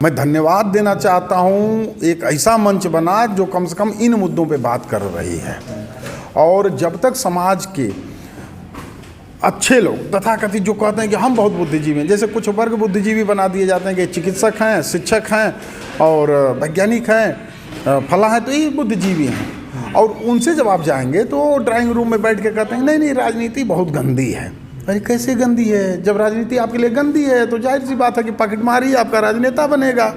मैं धन्यवाद देना चाहता हूँ, एक ऐसा मंच बना जो कम से कम इन मुद्दों पे बात कर रही है। और जब तक समाज के अच्छे लोग तथाकथित जो कहते हैं कि हम बहुत बुद्धिजीवी हैं, जैसे कुछ वर्ग बुद्धिजीवी बना दिए जाते हैं कि चिकित्सक हैं, शिक्षक हैं और वैज्ञानिक हैं, फला हैं, तो ये बुद्धिजीवी हैं। और उनसे जब आप जाएंगे तो ड्राइंग रूम में बैठ के कहते हैं नहीं नहीं राजनीति बहुत गंदी है। अरे कैसे गंदी है? जब राजनीति आपके लिए गंदी है तो जाहिर सी बात है कि पॉकेटमारी आपका राजनेता बनेगा।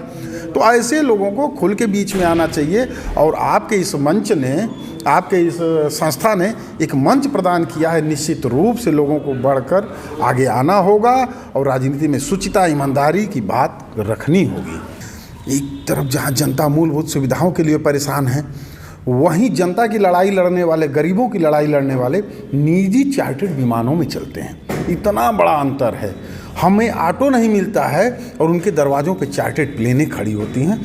तो ऐसे लोगों को खुल के बीच में आना चाहिए। और आपके इस मंच ने, आपके इस संस्था ने एक मंच प्रदान किया है। निश्चित रूप से लोगों को बढ़कर आगे आना होगा और राजनीति में शुचिता, ईमानदारी की बात रखनी होगी। एक तरफ जहां जनता मूलभूत सुविधाओं के लिए परेशान है, वहीं जनता की लड़ाई लड़ने वाले, गरीबों की लड़ाई लड़ने वाले निजी चार्टर्ड विमानों में चलते हैं। इतना बड़ा अंतर है। हमें ऑटो नहीं मिलता है और उनके दरवाज़ों पे चार्टर्ड प्लेनें खड़ी होती हैं।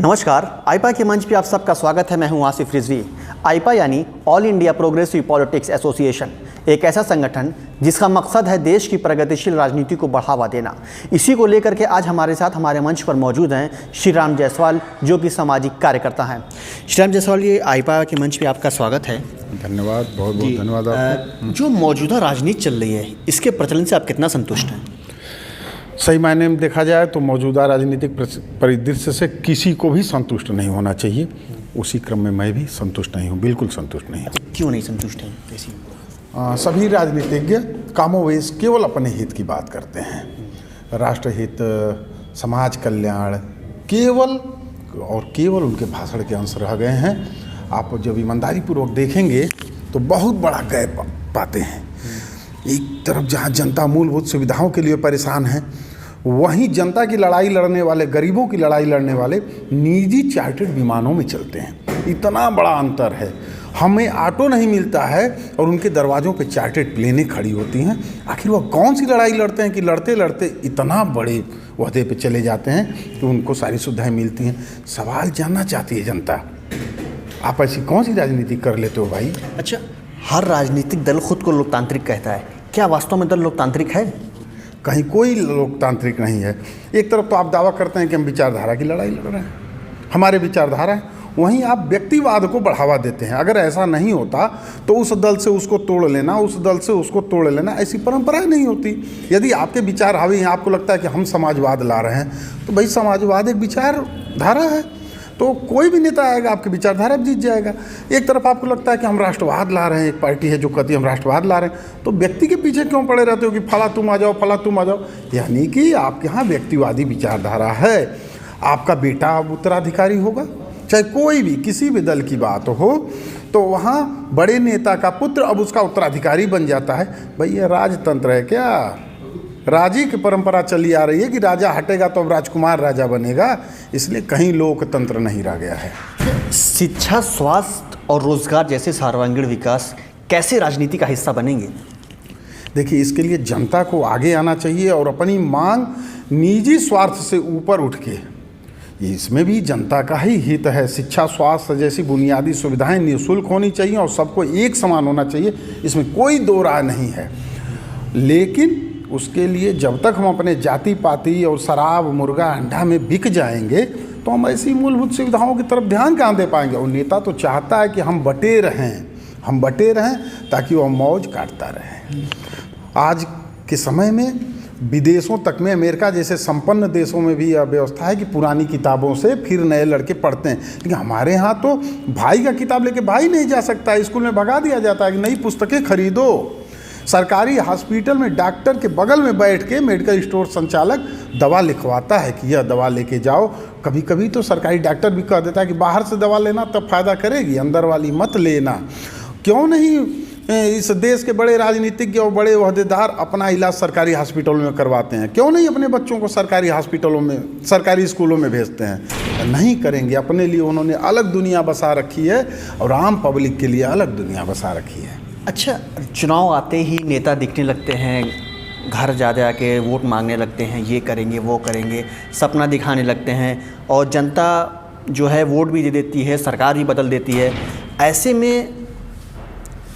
नमस्कार, आईपा के मंच पे आप सबका स्वागत है। मैं हूं आसिफ रिजवी। आईपा यानी all India progressive politics association, एक ऐसा संगठन जिसका मकसद है देश की प्रगतिशील राजनीति को बढ़ावा देना। इसी को लेकर के आज हमारे साथ हमारे मंच पर मौजूद हैं श्री राम जायसवाल, जो कि सामाजिक कार्यकर्ता हैं। श्री राम जायसवाल, ये आईपा के मंच पे आपका स्वागत है। धन्यवाद, बहुत बहुत धन्यवाद आपको। जो मौजूदा राजनीति चल रही है, इसके प्रचलन से आप कितना संतुष्ट हैं? सही मायने में देखा जाए तो मौजूदा राजनीतिक परिदृश्य से किसी को भी संतुष्ट नहीं होना चाहिए। उसी क्रम में मैं भी संतुष्ट नहीं हूँ, बिल्कुल संतुष्ट नहीं हूँ। क्यों नहीं संतुष्ट हैं? कैसी? सभी राजनीतिज्ञ कामोवेश केवल अपने हित की बात करते हैं। राष्ट्र हित, समाज कल्याण केवल और केवल उनके भाषण के अंश रह गए हैं। आप जब ईमानदारी पूर्वक देखेंगे तो बहुत बड़ा गैप पाते हैं। एक तरफ जहां जनता मूलभूत सुविधाओं के लिए परेशान है, वहीं जनता की लड़ाई लड़ने वाले, गरीबों की लड़ाई लड़ने वाले निजी चार्टर्ड विमानों में चलते हैं। इतना बड़ा अंतर है। हमें ऑटो नहीं मिलता है और उनके दरवाज़ों पे चार्टर्ड प्लेनें खड़ी होती हैं। आखिर वह कौन सी लड़ाई लड़ते हैं कि लड़ते लड़ते इतना बड़े ओहदे पे चले जाते हैं कि उनको सारी सुविधाएं मिलती हैं। सवाल जानना चाहती है जनता, आप ऐसी कौन सी राजनीति कर लेते हो भाई? अच्छा, हर राजनीतिक दल खुद को लोकतांत्रिक कहता है, क्या वास्तव में दल लोकतांत्रिक है? कहीं कोई लोकतांत्रिक नहीं है। एक तरफ तो आप दावा करते हैं कि हम विचारधारा की लड़ाई लड़ रहे हैं, हमारे विचारधारा है, वहीं आप व्यक्तिवाद को बढ़ावा देते हैं। अगर ऐसा नहीं होता तो उस दल से उसको तोड़ लेना, उस दल से उसको तोड़ लेना, ऐसी परंपराएं नहीं होती। यदि आपके विचार हावी हैं, आपको लगता है कि हम समाजवाद ला रहे हैं, तो भाई समाजवाद एक विचारधारा है, तो कोई भी नेता आएगा आपकी विचारधारा जीत जाएगा। एक तरफ आपको लगता है कि हम राष्ट्रवाद ला रहे हैं, एक पार्टी है जो कहती है हम राष्ट्रवाद ला रहे हैं, तो व्यक्ति के पीछे क्यों पड़े रहते हो कि फला तुम आ जाओ, फला तुम आ जाओ? यानी कि आपके यहाँ व्यक्तिवादी विचारधारा है। आपका बेटा अब उत्तराधिकारी होगा, चाहे कोई भी किसी भी दल की बात हो, तो वहाँ बड़े नेता का पुत्र अब उसका उत्तराधिकारी बन जाता है। भाई ये राजतंत्र है क्या? राजी की परंपरा चली आ रही है कि राजा हटेगा तो अब राजकुमार राजा बनेगा, इसलिए कहीं लोकतंत्र नहीं रह गया है। शिक्षा, स्वास्थ्य और रोजगार जैसे सर्वांगीण विकास कैसे राजनीति का हिस्सा बनेंगे? देखिए, इसके लिए जनता को आगे आना चाहिए और अपनी मांग निजी स्वार्थ से ऊपर उठ के, इसमें भी जनता का ही हित है। शिक्षा, स्वास्थ्य जैसी बुनियादी सुविधाएं निःशुल्क होनी चाहिए और सबको एक समान होना चाहिए, इसमें कोई दो राय नहीं है। लेकिन उसके लिए जब तक हम अपने जाति पाति और शराब, मुर्गा, अंडा में बिक जाएंगे तो हम ऐसी मूलभूत सुविधाओं की तरफ ध्यान कहाँ दे पाएंगे? और नेता तो चाहता है कि हम बटे रहें ताकि वह मौज काटता रहे। आज के समय में विदेशों तक में, अमेरिका जैसे संपन्न देशों में भी यह व्यवस्था है कि पुरानी किताबों से फिर नए लड़के पढ़ते हैं। लेकिन हमारे यहाँ तो भाई का किताब लेके भाई नहीं जा सकता, स्कूल में भगा दिया जाता है कि नई पुस्तकें खरीदो। सरकारी हॉस्पिटल में डॉक्टर के बगल में बैठ के मेडिकल स्टोर संचालक दवा लिखवाता है कि यह दवा लेके जाओ। कभी कभी तो सरकारी डॉक्टर भी कह देता है कि बाहर से दवा लेना तब फायदा करेगी, अंदर वाली मत लेना। क्यों नहीं इस देश के बड़े राजनीतिज्ञ और बड़े ओहदेदार अपना इलाज सरकारी हॉस्पिटलों में करवाते हैं? क्यों नहीं अपने बच्चों को सरकारी हॉस्पिटलों में, सरकारी स्कूलों में भेजते हैं? नहीं करेंगे। अपने लिए उन्होंने अलग दुनिया बसा रखी है और आम पब्लिक के लिए अलग दुनिया बसा रखी है। अच्छा, चुनाव आते ही नेता दिखने लगते हैं, घर जा जा के वोट मांगने लगते हैं, ये करेंगे वो करेंगे, सपना दिखाने लगते हैं और जनता जो है वोट भी दे देती है, सरकार भी बदल देती है। ऐसे में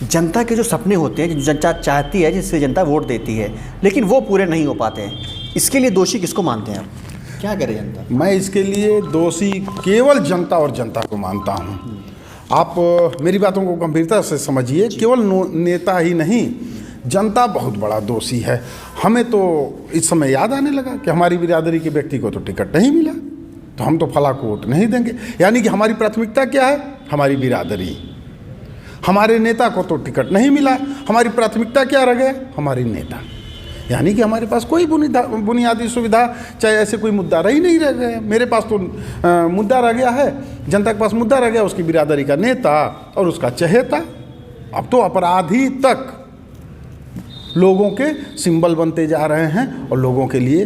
जनता के जो सपने होते हैं, जो जनता चाहती है, जिससे जनता वोट देती है, लेकिन वो पूरे नहीं हो पाते हैं, इसके लिए दोषी किसको मानते हैं आप? क्या करे जनता? मैं इसके लिए दोषी केवल जनता और जनता को मानता हूँ। आप मेरी बातों को गंभीरता से समझिए, केवल नेता ही नहीं, जनता बहुत बड़ा दोषी है। हमें तो इस समय याद आने लगा कि हमारी बिरादरी के व्यक्ति को तो टिकट नहीं मिला, तो हम तो फला को वोट नहीं देंगे। यानी कि हमारी प्राथमिकता क्या है? हमारी बिरादरी। हमारे नेता को तो टिकट नहीं मिला, हमारी प्राथमिकता क्या रह गया? हमारी नेता। यानी कि हमारे पास कोई बुनियादी सुविधा, चाहे ऐसे कोई मुद्दा रह ही नहीं रह गया। मेरे पास तो मुद्दा रह गया है, जनता के पास मुद्दा रह गया उसकी बिरादरी का नेता और उसका चहेता। अब तो अपराधी तक लोगों के सिंबल बनते जा रहे हैं और लोगों के लिए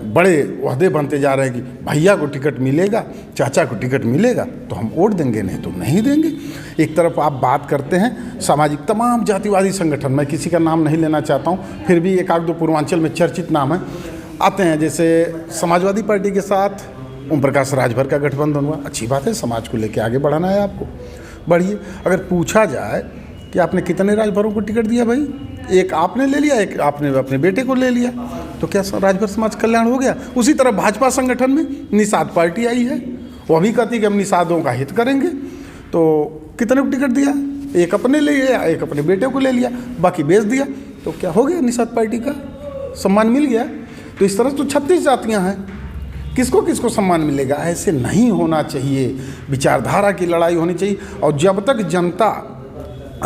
बड़े ओहदे बनते जा रहे हैं कि भैया को टिकट मिलेगा, चाचा को टिकट मिलेगा तो हम वोट देंगे, नहीं तो नहीं देंगे। एक तरफ आप बात करते हैं सामाजिक तमाम जातिवादी संगठन, मैं किसी का नाम नहीं लेना चाहता हूं, फिर भी एक आध दो पूर्वांचल में चर्चित नाम है आते हैं। जैसे समाजवादी पार्टी के साथ ओम प्रकाश राजभर का गठबंधन हुआ, अच्छी बात है, समाज को लेकर आगे बढ़ाना है आपको, बढ़िए। अगर पूछा जाए कि आपने कितने राजभरों को टिकट दिया भाई, एक आपने ले लिया, एक आपने अपने बेटे को ले लिया, तो क्या राजभर समाज कल्याण हो गया? उसी तरह भाजपा संगठन में निषाद पार्टी आई है, वो अभी कहती कि हम निषादों का हित करेंगे, तो कितने को टिकट दिया? एक अपने ले लिया, एक अपने बेटे को ले लिया, बाकी बेच दिया, तो क्या हो गया? निषाद पार्टी का सम्मान मिल गया। तो इस तरह तो 36 जातियाँ हैं, किसको किसको सम्मान मिलेगा? ऐसे नहीं होना चाहिए, विचारधारा की लड़ाई होनी चाहिए। और जब तक जनता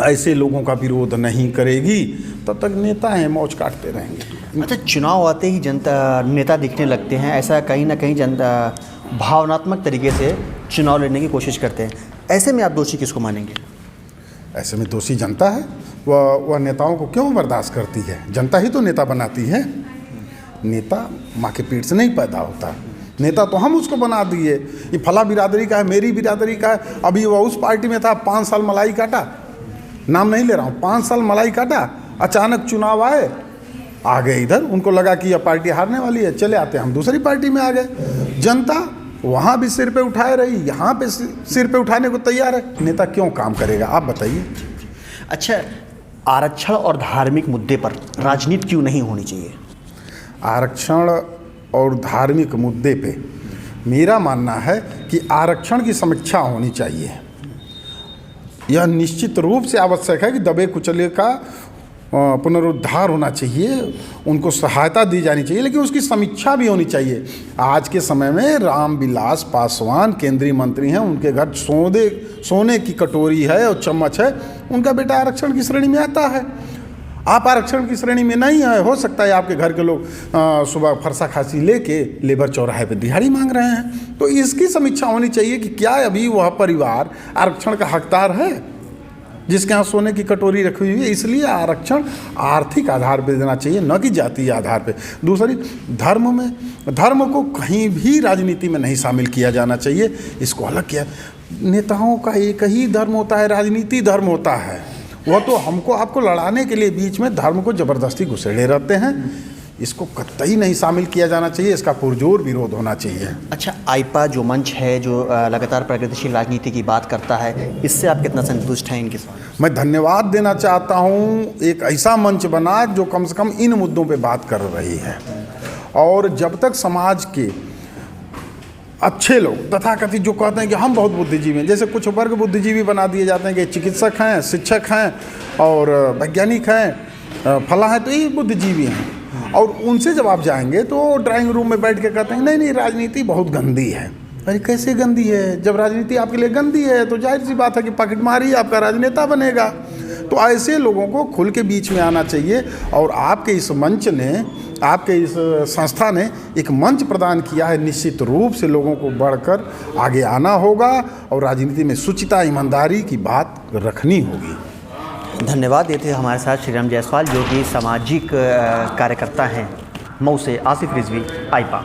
ऐसे लोगों का विरोध नहीं करेगी तब तक नेता हैं मौज काटते रहेंगे। अच्छा, चुनाव आते ही जनता नेता दिखने लगते हैं, ऐसा कहीं ना कहीं जनता भावनात्मक तरीके से चुनाव लड़ने की कोशिश करते हैं, ऐसे में आप दोषी किसको मानेंगे? ऐसे में दोषी जनता है। वह नेताओं को क्यों बर्दाश्त करती है? जनता ही तो नेता बनाती है। नेता माँ के पेट से नहीं पैदा होता, नेता तो हम उसको बना दिए। ये फला बिरादरी का है, मेरी बिरादरी का है। अभी वह उस पार्टी में था, 5 साल मलाई काटा, नाम नहीं ले रहा हूँ, 5 साल मलाई काटा, अचानक चुनाव आए, आ गए इधर, उनको लगा कि यह पार्टी हारने वाली है, चले आते हम दूसरी पार्टी में आ गए। जनता वहाँ भी सिर पे उठाए रही, यहाँ पे सिर पे उठाने को तैयार है। नेता क्यों काम करेगा, आप बताइए। अच्छा, आरक्षण और धार्मिक मुद्दे पर राजनीति क्यों नहीं होनी चाहिए? आरक्षण और धार्मिक मुद्दे पे मेरा मानना है कि आरक्षण की समीक्षा होनी चाहिए। यह निश्चित रूप से आवश्यक है कि दबे कुचले का पुनरुद्धार होना चाहिए, उनको सहायता दी जानी चाहिए, लेकिन उसकी समीक्षा भी होनी चाहिए। आज के समय में रामविलास पासवान केंद्रीय मंत्री हैं, उनके घर सोने की कटोरी है और चम्मच है, उनका बेटा आरक्षण की श्रेणी में आता है। आप आरक्षण की श्रेणी में नहीं है, हो सकता है आपके घर के लोग सुबह फरसा खांसी लेके लेबर चौराहे पे दिहाड़ी मांग रहे हैं, तो इसकी समीक्षा होनी चाहिए कि क्या अभी वह परिवार आरक्षण का हकदार है जिसके यहाँ सोने की कटोरी रखी हुई है। इसलिए आरक्षण आर्थिक आधार पर देना चाहिए, न कि जातीय आधार पर। दूसरी, धर्म को कहीं भी राजनीति में नहीं शामिल किया जाना चाहिए, इसको अलग किया। नेताओं का एक ही धर्म होता है, राजनीति धर्म होता है। वह तो हमको आपको लड़ाने के लिए बीच में धर्म को ज़बरदस्ती घुसेड़े रहते हैं, इसको कतई नहीं शामिल किया जाना चाहिए, इसका पुरजोर विरोध होना चाहिए। अच्छा, आईपा जो मंच है, जो लगातार प्रगतिशील राजनीति की बात करता है, इससे आप कितना संतुष्ट हैं इनके साथ? मैं धन्यवाद देना चाहता हूँ, एक ऐसा मंच बना जो कम से कम इन मुद्दों पे बात कर रही है। और जब तक समाज के अच्छे लोग तथाकथित जो कहते हैं कि हम बहुत बुद्धिजीवी हैं, जैसे कुछ वर्ग बुद्धिजीवी बना दिए जाते हैं कि चिकित्सक हैं, शिक्षक हैं और वैज्ञानिक हैं, फला है, तो ये बुद्धिजीवी हैं। और उनसे जब आप जाएंगे तो ड्राइंग रूम में बैठ के कहते हैं नहीं राजनीति बहुत गंदी है। अरे कैसे गंदी है? जब राजनीति आपके लिए गंदी है तो जाहिर सी बात है कि पॉकेटमारी आपका राजनेता बनेगा। तो ऐसे लोगों को खुल के बीच में आना चाहिए। और आपके इस मंच ने, आपके इस संस्था ने एक मंच प्रदान किया है। निश्चित रूप से लोगों को बढ़कर आगे आना होगा और राजनीति में शुचिता, ईमानदारी की बात रखनी होगी। धन्यवाद। ये थे हमारे साथ श्रीराम जायसवाल, जो कि सामाजिक कार्यकर्ता हैं। मऊ से आसिफ रिजवी, आईपा।